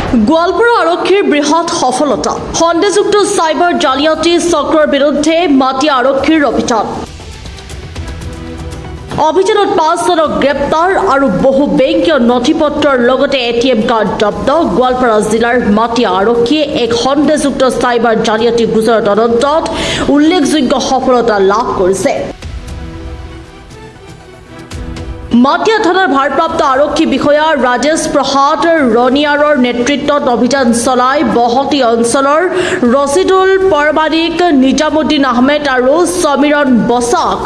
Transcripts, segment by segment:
গোৱালপাৰা আৰক্ষীৰ বৃহৎ সফলতা সন্দেহযুক্ত চাইবাৰ জালিয়াতি চক্ৰৰ বিৰুদ্ধে মাটিয়া আৰক্ষীৰ অভিযান অভিযানত 5 জনক গ্ৰেপ্তাৰ আৰু বহু বেংকীয় নথিপত্ৰৰ লগতে এটিএম কাৰ্ড জব্দ গোৱালপাৰা জিলাৰ মাটিয়া আৰক্ষীয়ে এক সন্দেহযুক্ত চাইবাৰ জালিয়াতি গোচৰৰ তদন্তত উল্লেখযোগ্য সফলতা লাভ কৰিছে মাটিয়া থানাৰ ভাৰপ্ৰাপ্ত আৰক্ষী বিষয়া ৰাজেশ প্ৰসাদ ৰনিয়াৰৰ নেতৃত্বত অভিযান চলাই বহতি অঞ্চলৰ ৰচিদুল পৰমানিক নিজামুদ্দিন আহমেদ আৰু সমীৰণ বসাক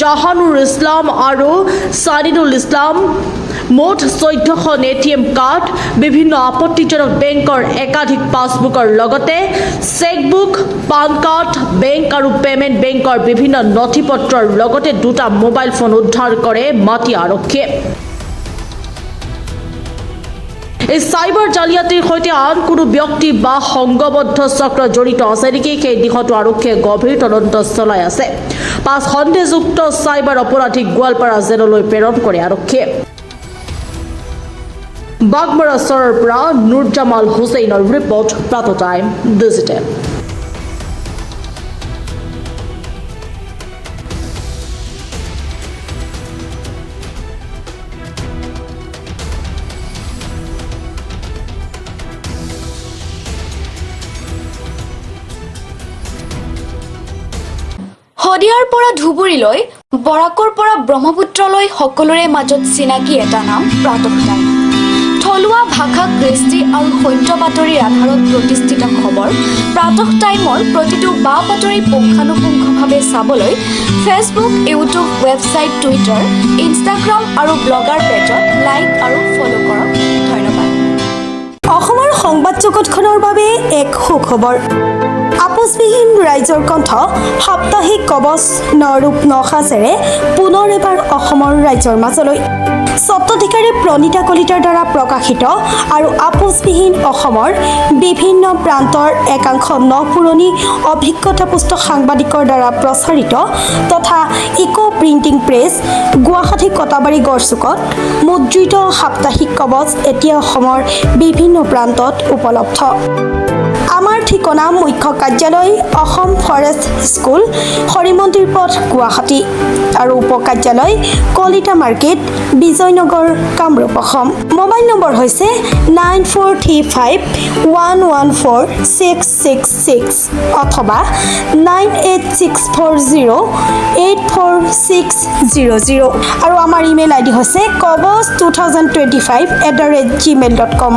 জাহানুৰ ইছলাম আৰু সানিদুল ইছলাম মুঠ 14খন এটিএম কাৰ্ড বিভিন্ন আপত্তিজনক বেংকৰ একাধিক পাছবুকৰ লগতে চেকবুক পান কাৰ্ড বেংক আৰু পেমেণ্ট বেংকৰ বিভিন্ন নথিপত্ৰৰ লগতে দুটা মোবাইল ফোন উদ্ধাৰ কৰে মাটিয়া আৰক্ষীয়ে এই চাইবাৰ জালিয়াতিৰ সৈতে আন কোনো ব্যক্তি বা সংঘবদ্ধ চক্ৰ জড়িত আছে নেকি সেই দিশতো আৰক্ষীয়ে গভীৰ তদন্ত চলাই আছে 5 সন্দেহযুক্ত চাইবাৰ অপৰাধীক গোৱালপাৰা জেললৈ প্ৰেৰণ কৰে আৰক্ষীয়ে বাগমাৰা চৰৰ পৰা নুৰজামাল হুছেইনৰ ৰিপৰ্ট প্ৰাতঃ টাইম ডিজিটেল শদিয়াৰ পৰা ধুবুৰীলৈ বৰাকৰ পৰা ব্ৰহ্মপুত্ৰলৈ সকলোৰে মাজত চিনাকি এটা নাম প্ৰাতঃ টাইম থলুৱা ভাষা কৃষ্টি আৰু সত্য বাতৰিৰ আধাৰত প্ৰতিষ্ঠিত খবৰ প্ৰাতঃ টাইমৰ প্ৰতিটো বা বাতৰি পুংখানুপুংখভাৱে চাবলৈ Facebook YouTube website Twitter Instagram আৰু ব্লগাৰ পেজত লাইক আৰু ফ'ল' কৰক ধন্যবাদ অসমৰ সংবাদ জগতখনৰ বাবে এক সুখবৰ আপোচবিহীন ৰাইজৰ কণ্ঠ সাপ্তাহিক কবচ নৰূপ নসাজেৰে পুনৰ এবাৰ অসমৰ ৰাইজৰ মাজলৈ স্বত্বাধিকাৰী প্ৰণীতা কলিতাৰ দ্বাৰা প্ৰকাশিত আৰু আপোচবিহীন অসমৰ বিভিন্ন প্ৰান্তৰ একাংশ নপুৰণি অভিজ্ঞতাপুষ্ট সাংবাদিকৰ দ্বাৰা প্ৰচাৰিত তথা eco printing press Guwahati Katabari গড়চুকত মুদ্ৰিত সাপ্তাহিক কবচ এতিয়া অসমৰ বিভিন্ন প্ৰান্তত উপলব্ধ আমাৰ ঠিকনা মুখ্য কাৰ্যালয় অসম ফৰেষ্ট স্কুল হৰিমন্দিৰ পথ গুৱাহাটী আৰু উপ কাৰ্যালয় Kalita market Bijoynagar Kamrup Assam mobile number হৈছে 9435114666 অথবা 9864084600 আৰু আমাৰ ইমেইল আইডি হৈছে kobos2025@gmail.com